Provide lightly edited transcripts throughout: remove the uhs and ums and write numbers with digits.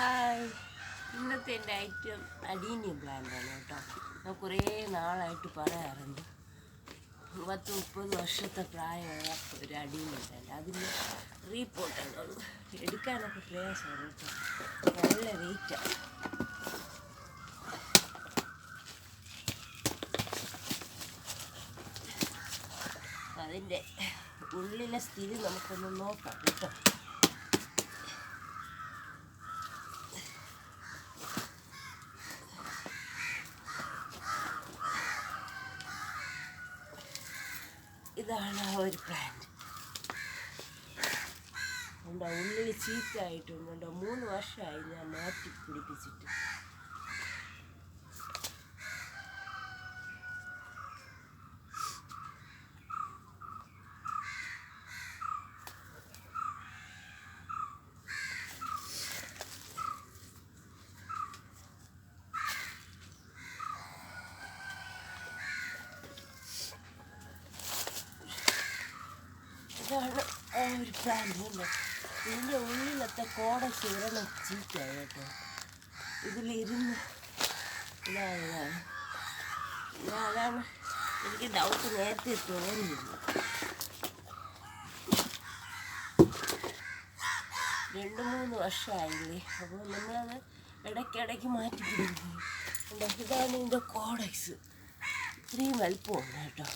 Hi, ഇന്നത്തെ എൻ്റെ item adenium പ്ലാന്റാണ് കേട്ടോ. ഞാൻ കുറേ നാളായിട്ട് പറയാറുണ്ട്. 30 വർഷത്തെ പ്രായമുള്ള ഒരു അഡീനിയം പ്ലാന്റ്. അതിന് റീപോർട്ടാണ് എടുക്കാനൊക്കെ പ്രയാസമാണ് കേട്ടോ. നല്ല വെയിറ്റാണ്. അതിൻ്റെ ഉള്ളിലെ സ്ഥിതി നമുക്കൊന്ന് നോക്കാം കേട്ടോ. ഇതാണ് ആ ഒരു പ്ലാന്റ്. ഉണ്ടോ, ഉള്ളിൽ ചീത്തായിട്ടുണ്ടോ. 3 വർഷമായി ഞാൻ മാറ്റി പിടിപ്പിച്ചിട്ട്. ഇതാണ് ആ ഒരു പ്ലാന്റ്. ഇതിൻ്റെ ഉള്ളിലത്തെ കോടൊക്കെ ഇറങ്ങി ചീറ്റായി കേട്ടോ. ഇതിലിരുന്ന് അതാണ് എനിക്ക് ഡൗട്ട് നേരത്തെ തോന്നിയിരുന്നു. 2-3 വർഷമായില്ലേ. അപ്പോൾ നമ്മളത് ഇടയ്ക്കിടയ്ക്ക് മാറ്റി പിടിക്കും. ഇതാണ് ഇതിൻ്റെ കോഡക്സ്. ഇത്രയും വലുപ്പമുണ്ട് കേട്ടോ.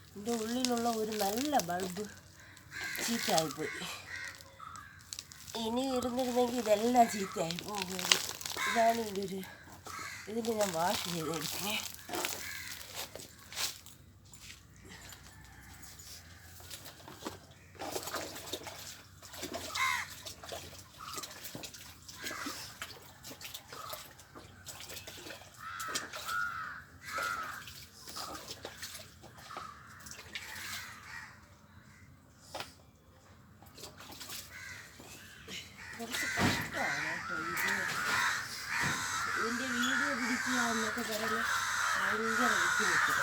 ഇതിൻ്റെ ഉള്ളിലുള്ള ഒരു നല്ല ബൾബ് ചീത്തയായിപ്പോയി. ഇനി ഇരുന്നിരുന്നെങ്കിൽ ഇതെല്ലാം ചീത്തയായി പോകും. ഇതാണ് ഇതിൻ്റെ ഞാൻ വാഷ് ചെയ്തെടുക്കേ. കുറച്ച് കഷ്ടമാണ് കേട്ടോ ഇതിൻ്റെ വീഡിയോ പിടിക്കുക എന്നൊക്കെ പറഞ്ഞ് ഭയങ്കര ബുദ്ധിമുട്ട്.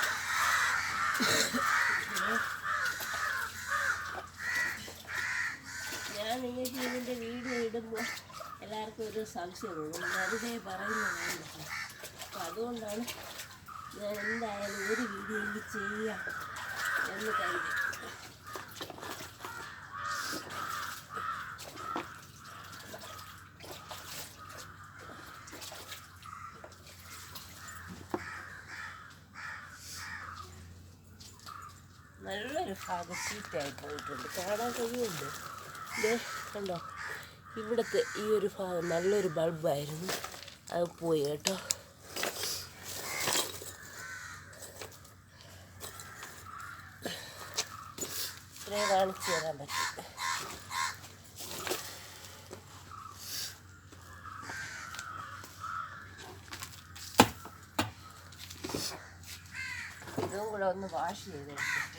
ഞാൻ നിങ്ങൾക്ക് ഇതിൻ്റെ വീഡിയോ ഇടുമ്പോൾ എല്ലാവർക്കും ഒരു സംശയമുള്ളൂ. വെറുതെ പറയുന്നതാണ്. അപ്പം അതുകൊണ്ടാണ് ഞാൻ എന്തായാലും ഒരു വീഡിയോ എനിക്ക് ചെയ്യാം എന്ന് കരുതി. നല്ലൊരു ഭാഗം ചീറ്റായി പോയിട്ടുണ്ട്. കാണാൻ കഴിയുന്നുണ്ട്. ഇത് കണ്ടോ, ഇവിടുത്തെ ഈ ഒരു ഭാഗം നല്ലൊരു ബൾബായിരുന്നു, അത് പോയി കേട്ടോ. ഇത്രയും കാണിച്ചു തരാൻ പറ്റും. ഇതും കൂടെ ഒന്ന് വാഷ് ചെയ്തെടുക്കട്ടെ.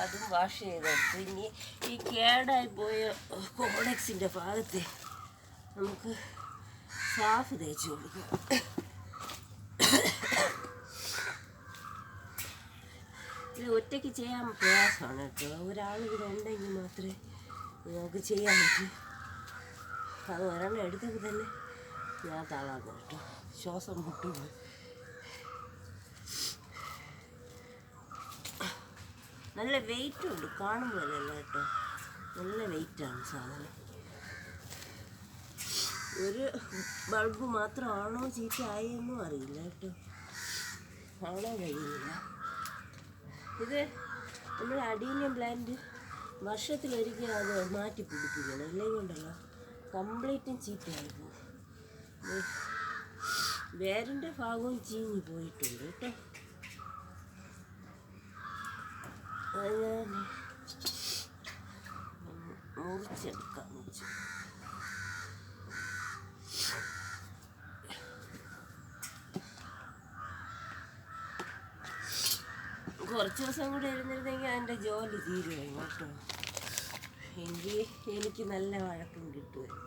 അതും വാഷ് ചെയ്തെടുത്ത് ഇനി ഈ കേടായി പോയ കോഡക്സിൻ്റെ ഭാഗത്തെ നമുക്ക് സാഫ് തേച്ച് കൊടുക്കാം. ഇത് ഒറ്റയ്ക്ക് ചെയ്യാൻ പ്രയാസമാണ് കേട്ടോ. ഒരാൾ ഇവിടെ ഉണ്ടെങ്കിൽ മാത്രമേ നമുക്ക് ചെയ്യാൻ പറ്റൂ. അത് ഒരെണ്ണം എടുത്തപ്പോൾ തന്നെ ഞാൻ തളർന്നു കേട്ടോ. ശ്വാസം മുട്ടുപോയി. നല്ല വെയിറ്റും ഉണ്ട്, കാണുമ്പോഴല്ല കേട്ടോ. നല്ല വെയിറ്റാണ് സാധനം. ഒരു ബൾബ് മാത്രമാണോ ചീത്തയായെന്നും അറിയില്ല കേട്ടോ. കാണാൻ കഴിയില്ല. ഇത് നമ്മൾ അഡീനിയം പ്ലാന്റ് വർഷത്തിലൊരിക്കൽ അത് മാറ്റി പിടിപ്പിക്കണം. ഇല്ലെങ്കിൽ ഉണ്ടല്ലോ കംപ്ലീറ്റും ചീത്തയായി പോകും. വേരിൻ്റെ ഭാഗവും ചീഞ്ഞ് പോയിട്ടുണ്ട് കേട്ടോ. അത് മുറിച്ചെടുക്കാം. കുറച്ച് ദിവസം കൂടി ഇരുന്നിരുന്നെങ്കിൽ അതിൻ്റെ ജോലി തീരുമായിരുന്നു കേട്ടോ. എനിക്ക് നല്ല വഴക്കം കിട്ടുമായിരുന്നു.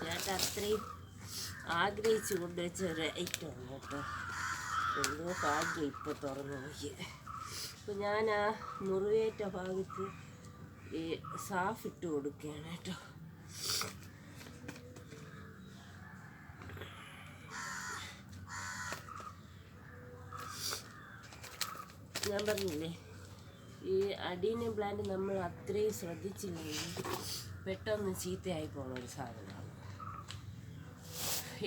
ചേട്ടൻ അത്രയും ആഗ്രഹിച്ചു കൊണ്ടുവച്ച ഒരു ഐറ്റമാണ് കേട്ടോ. എന്തോ ഭാഗ്യം ഇപ്പോൾ തുറന്നു നോക്കി. അപ്പോൾ ഞാൻ ആ മുറിവേറ്റ ഭാഗത്ത് ഈ സാഫ് ഇട്ട് കൊടുക്കുകയാണ് കേട്ടോ. ഞാൻ പറഞ്ഞില്ലേ, ഈ അഡീനിയം പ്ലാന്റ് നമ്മൾ അത്രയും ശ്രദ്ധിച്ചില്ലെങ്കിൽ പെട്ടെന്ന് ചീത്തയായി പോകുന്ന ഒരു സാധനമാണ്.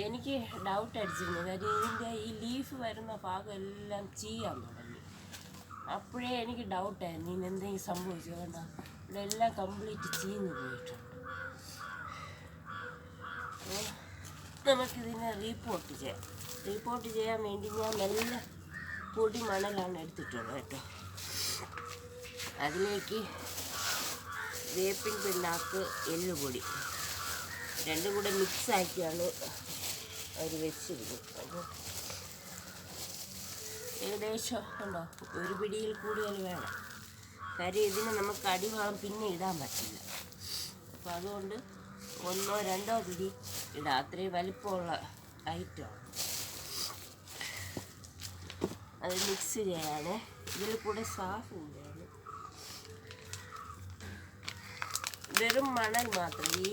എനിക്ക് ഡൗട്ട് അടിച്ചിരുന്നു, കാര്യം ഇതിൻ്റെ ഈ ലീഫ് വരുന്ന ഭാഗം എല്ലാം ചെയ്യാൻ തുടങ്ങി. അപ്പോഴേ എനിക്ക് ഡൗട്ടായിരുന്നു ഇനി എന്തെങ്കിലും സംഭവിച്ചു. കണ്ടോ, ഇവിടെ എല്ലാം കംപ്ലീറ്റ് ചീഞ്ഞ് പോയിട്ടുണ്ട്. നമുക്കിതിനെ റീപ്പോർട്ട് ചെയ്യാൻ വേണ്ടി ഞാൻ നല്ല പൊടി മണലാണ് എടുത്തിട്ടുള്ളത് കേട്ടോ. അതിലേക്ക് വേപ്പിൻ പിണ്ണാക്ക്, എല്ലുപൊടി രണ്ടും കൂടെ മിക്സാക്കിയാണ് അവർ വെച്ചിരുന്നത്. അപ്പോൾ ഏകദേശം ഉണ്ടോ, ഒരു പിടിയിൽ കൂടുതൽ വേണം. കാര്യം ഇതിന് നമുക്ക് അടിവളം പിന്നെ ഇടാൻ പറ്റില്ല. അപ്പോൾ അതുകൊണ്ട് 1 2 പിടി ഇടാം. അത്രയും വലിപ്പമുള്ള ഐറ്റമാണ്. അത് മിക്സ് ചെയ്യാൻ ഇതിൽ കൂടെ സാഫ് കൊണ്ടുവരണം. വെറും മണൽ മാത്രം, ഈ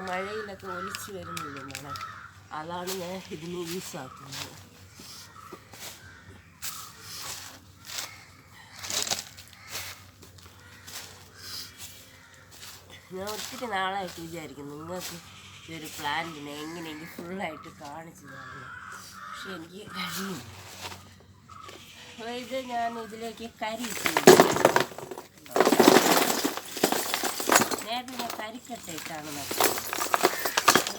മഴയിലൊക്കെ ഒലിച്ച് വരുന്നില്ല മണൽ, അതാണ് ഞാൻ ഇതിന് യൂസാക്കുന്നത്. ഞാൻ ഒത്തിരി നാളായിട്ട് വിചാരിക്കുന്നു നിങ്ങൾക്ക് ഈ ഒരു പ്ലാന്റിനെ എങ്ങനെയെങ്കിലും ഫുള്ളായിട്ട് കാണിച്ചു തരണം. പക്ഷെ എനിക്ക് കഴിയില്ല. അപ്പോൾ ഇത് ഞാൻ ഇതിലേക്ക് കരി ഇട്ട്, നേരത്തെ ഞാൻ കരിക്കട്ട ഇട്ടാണ് നട്ടത്.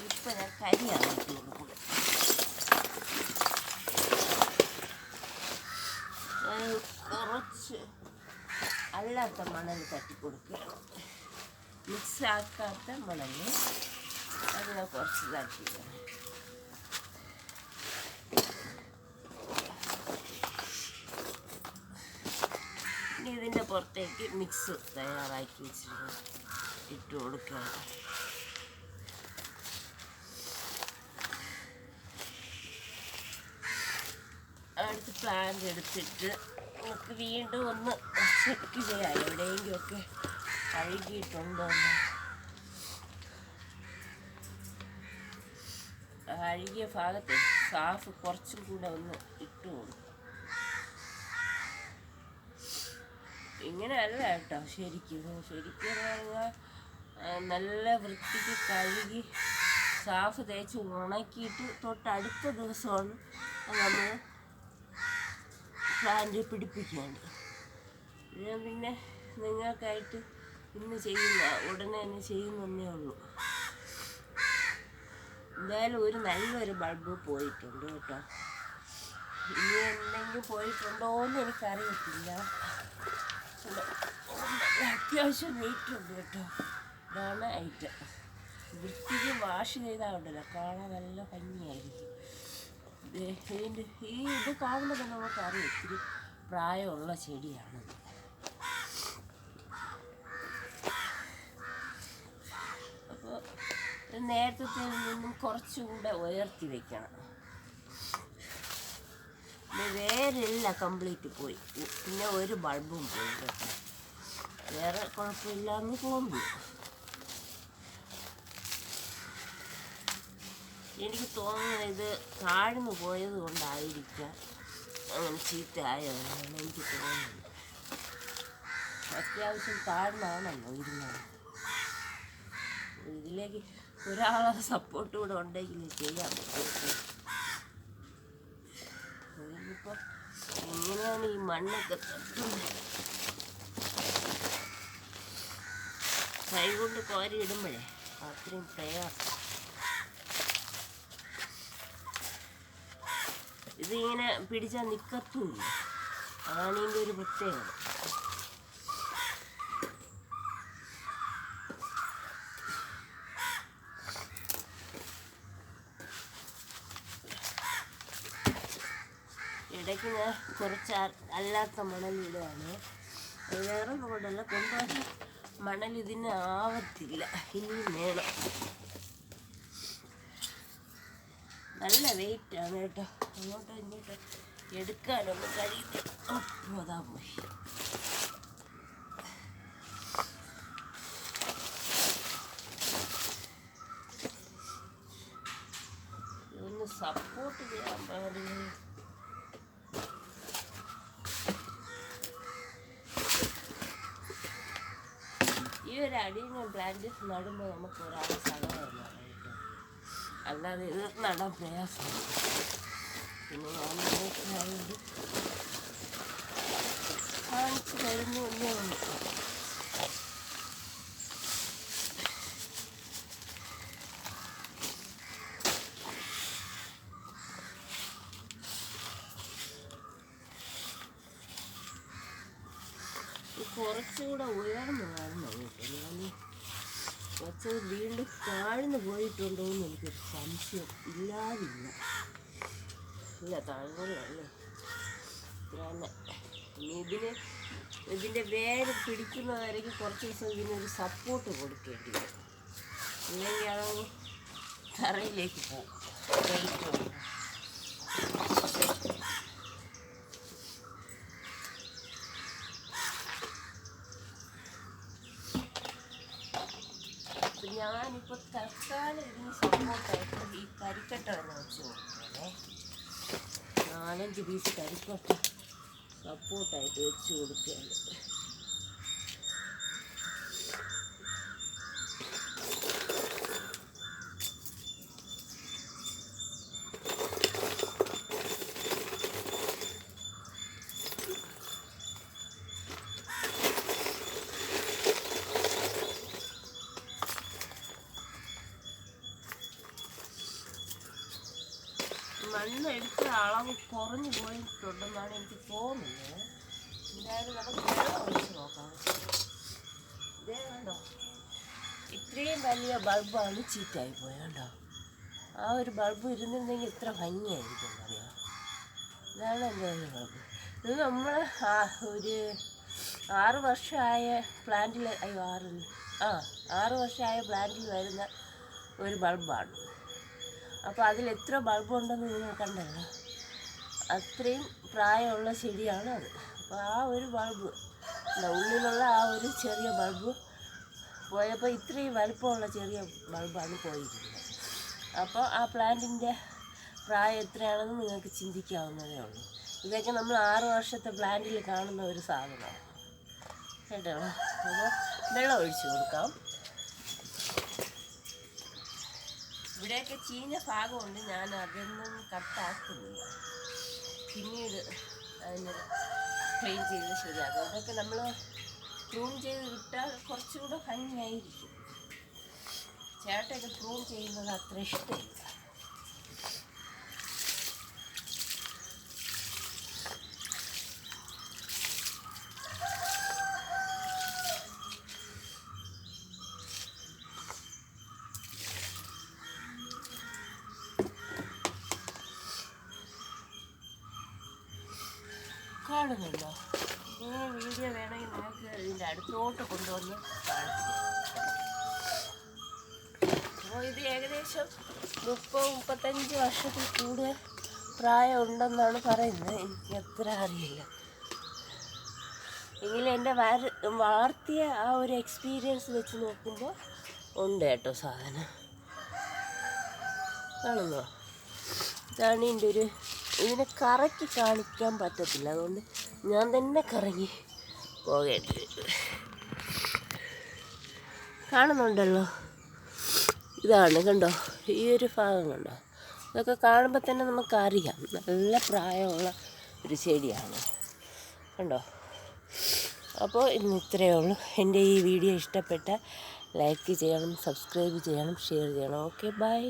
ഇപ്പോൾ ഞാൻ കരിയാണ് ഇട്ട് കൊടുക്കുന്നത്. കുറച്ച് അല്ലാത്ത മണൽ തട്ടിക്കൊടുക്കുകയാണ്, മിക്സ് ആക്കാത്ത മണൽ. അത് ഞാൻ കുറച്ച് തട്ടിയാണ്. ഇനി ഇതിൻ്റെ പുറത്തേക്ക് മിക്സ് തയ്യാറാക്കി വെച്ചിട്ട് ഇട്ട് കൊടുക്കുകയാണ്. അടുത്ത് പ്ലാന്റ് എടുത്തിട്ട് നമുക്ക് വീണ്ടും ഒന്ന് ചെക്ക് ചെയ്യാം എവിടെയെങ്കിലുമൊക്കെ അഴുകിയിട്ടുണ്ടോ എന്ന്. അഴുകിയ ഭാഗത്ത് സാഫ് കുറച്ചും കൂടെ ഒന്ന് ഇട്ട് കൊടുക്കും. ഇങ്ങനെ അല്ല കേട്ടോ, ശരിക്കും പറഞ്ഞാൽ നല്ല വൃത്തിക്ക് കഴുകി സാഫ് തേച്ച് ഉണക്കിയിട്ട് തൊട്ടടുത്ത ദിവസമാണ് നമ്മൾ പ്ലാന്റ് പിടിപ്പിക്കുകയാണ്. ഞാൻ പിന്നെ നിങ്ങൾക്കായിട്ട് ഉടനെ തന്നെ ചെയ്യുന്നേ ഉള്ളൂ. എന്തായാലും ഒരു നല്ലൊരു ബൾബ് പോയിട്ടുണ്ട് കേട്ടോ. ഇനി എന്തെങ്കിലും പോയിട്ടുണ്ടോ എന്ന് എനിക്കറിയത്തില്ല. അത്യാവശ്യം വെയിറ്റ് ഉണ്ട് കേട്ടോ. ഇതാണ് ഐറ്റം. വൃത്തിക്ക് വാഷ് ചെയ്താൽ ഉണ്ടല്ലോ, കാണാൻ നല്ല ഭംഗിയായിരിക്കും. ഇത് കാണുമ്പോൾ തന്നെ നമുക്കറിയാം ഇത്തിരി പ്രായമുള്ള ചെടിയാണത്. അപ്പോൾ നേരത്തെ നിന്നും കുറച്ചുകൂടെ ഉയർത്തി വെക്കണം. വേരെല്ലാം കംപ്ലീറ്റ് പോയി, പിന്നെ ഒരു ബൾബും പോയി കേട്ടോ. വേറെ കുഴപ്പമില്ലാന്ന് തോന്നുന്നു. എനിക്ക് തോന്നുന്നത് ഇത് താഴ്ന്നു പോയത് കൊണ്ടായിരിക്കാം അങ്ങനെ ചീത്തയായതാണ് എനിക്ക് തോന്നുന്നത്. അത്യാവശ്യം താഴ്ന്നാണല്ലോ ഇരുന്നത്. ഇതിലേക്ക് ഒരാളെ സപ്പോർട്ട് കൂടെ ഉണ്ടെങ്കിൽ ചെയ്യാൻ പറ്റും. ഇതിപ്പോൾ എങ്ങനെയാണ് ഈ മണ്ണൊക്കെ തട്ടുന്നത്? കൈ കൊണ്ട് കോരി ഇടുമ്പോഴേ അത്രയും പ്രയാസം. ഇതിങ്ങനെ പിടിച്ചാൽ നിൽക്കത്തുമില്ല, അതാണ് ഇതിൻ്റെ ഒരു പ്രത്യേകത. ഇടയ്ക്ക് ഞാൻ കുറച്ച് അല്ലാത്ത മണലിടുകയാണ്. അത് വേറെ കൊണ്ടല്ല, കൊണ്ടുപോയി മണൽ ഇതിന് ആവത്തില്ല, ഇനിയും വേണം. നല്ല വെയിറ്റാണ് കേട്ടോ, അങ്ങോട്ടോ ഇങ്ങോട്ടോ എടുക്കാനൊന്നും കഴിയില്ല. അപ്പോൾ അതാ പോയി. ഇതൊന്ന് സപ്പോർട്ട് ചെയ്യാൻ പാടില്ല. ഈ ഒരു അടിയങ്ങൾ പ്ലാന്റ് നടുമ്പോൾ നമുക്ക് ഒരാളെ സഹായം കേട്ടോ, അല്ലാതെ ഇത് നടാൻ പ്രയാസമാണ്. പിന്നെ ഞാൻ കാണിച്ചു തരുന്നു എന്നേ ഉള്ളൂ. കുറച്ചുകൂടെ ഉയർന്നു കാണണം കേട്ടോ. ഞാൻ വെച്ചത് വീണ്ടും താഴ്ന്നു പോയിട്ടുണ്ടോ എന്ന് എനിക്കൊരു സംശയം ഇല്ലാതില്ല. ഇല്ല, താഴ്ന്നല്ലേ. ഇനി ഇതിൻ്റെ വേര് പിടിക്കുന്നവരേക്ക് കുറച്ച് ദിവസം ഇതിനൊരു സപ്പോർട്ട് കൊടുക്കേണ്ടി വരും. ഇല്ലെങ്കിൽ അത് തറയിലേക്ക് പോകും. ഞാനിപ്പോൾ തൽക്കാലം ഇതിന് സപ്പോർട്ടായിട്ട് ഈ കരിക്കട്ട തന്നെ വെച്ച് കൊടുക്കണേ. 4-5 പീസ് കരിക്കട്ട സപ്പോർട്ടായിട്ട് വെച്ച് കൊടുക്കുകയാണ്. മണ്ണ് എടുത്ത അളവ് കുറഞ്ഞു പോയിട്ടുണ്ടെന്നാണ് എനിക്ക് തോന്നുന്നത്. എന്തായാലും നമുക്ക് വെള്ളം ഒഴിച്ച് നോക്കാം. ഇതേ കണ്ടോ, ഇത്രയും വലിയ ബൾബാണ് ചീത്തയായി പോയത് കണ്ടോ. ആ ഒരു ബൾബ് ഇരുന്നിരുന്നെങ്കിൽ ഇത്ര ഭംഗിയായിരിക്കും അറിയാം. ഇതാണ് എൻ്റെ വലിയ ബൾബ്. ഇത് നമ്മൾ ഒരു 6 വർഷമായ പ്ലാന്റിൽ 6 വർഷമായ പ്ലാന്റിൽ വരുന്ന ഒരു ബൾബാണ്. അപ്പോൾ അതിൽ എത്ര ബൾബുണ്ടെന്ന് നിങ്ങൾ കണ്ടല്ലോ, അത്രയും പ്രായമുള്ള ചെടിയാണ് അത്. അപ്പോൾ ആ ഒരു ബൾബ് ഉള്ളിലുള്ള ആ ഒരു ചെറിയ ബൾബ് പോയപ്പോൾ ഇത്രയും വലുപ്പമുള്ള ചെറിയ ബൾബാണ് പോയിരിക്കുന്നത്. അപ്പോൾ ആ പ്ലാന്റിൻ്റെ പ്രായം എത്രയാണെന്ന് നിങ്ങൾക്ക് ചിന്തിക്കാവുന്നതേ ഉള്ളൂ. ഇതൊക്കെ നമ്മൾ 6 വർഷത്തെ പ്ലാന്റിൽ കാണുന്ന ഒരു സാധനമാണ് കേട്ടോ. അപ്പോൾ വെള്ളം ഒഴിച്ചു കൊടുക്കാം. ഇവിടെയൊക്കെ ചീഞ്ഞ ഭാഗമുണ്ട്, ഞാൻ അതൊന്നും കട്ടാക്കുന്നില്ല. പിന്നീട് അതിന് ക്ലീൻ ചെയ്ത് ശരിയാക്കും. അതൊക്കെ നമ്മൾ പ്രൂൺ ചെയ്ത് വിട്ടാൽ കുറച്ചുകൂടെ ഭംഗിയായിരിക്കും. ചേട്ടയൊക്കെ പ്രൂൺ ചെയ്യുന്നത് അത്ര ഇഷ്ടമില്ല. കാണുന്നുണ്ടോ? ഇങ്ങനെ വീഡിയോ വേണമെങ്കിൽ നിങ്ങൾക്ക് ഇതിൻ്റെ അടുത്തോട്ട് കൊണ്ടുവന്ന് കാണിച്ചു. അപ്പോൾ ഇത് ഏകദേശം 30-35 വർഷത്തിൽ കൂടുതൽ പ്രായം ഉണ്ടെന്നാണ് പറയുന്നത്. എനിക്ക് അത്ര അറിയില്ല. എങ്കിലും എൻ്റെ വളർത്തിയ ആ ഒരു എക്സ്പീരിയൻസ് വെച്ച് നോക്കുമ്പോൾ ഉണ്ട് കേട്ടോ സാധനം. കാണുന്നോ? ഇതാണ് ഇതിൻ്റെ ഇതിനെ കറക്കി കാണിക്കാൻ പറ്റത്തില്ല, അതുകൊണ്ട് ഞാൻ തന്നെ കറങ്ങി പോകേണ്ടി വരും. കാണുന്നുണ്ടല്ലോ, ഇതാണ് കണ്ടോ, ഈ ഒരു ഭാഗം കണ്ടോ. ഇതൊക്കെ കാണുമ്പോൾ തന്നെ നമുക്കറിയാം നല്ല പ്രായമുള്ള ഒരു ചെടിയാണ് കണ്ടോ. അപ്പോൾ ഇന്ന് ഇത്രയേ ഉള്ളൂ. എൻ്റെ ഈ വീഡിയോ ഇഷ്ടപ്പെട്ട ലൈക്ക് ചെയ്യണം, സബ്സ്ക്രൈബ് ചെയ്യണം, ഷെയർ ചെയ്യണം. Okay, by.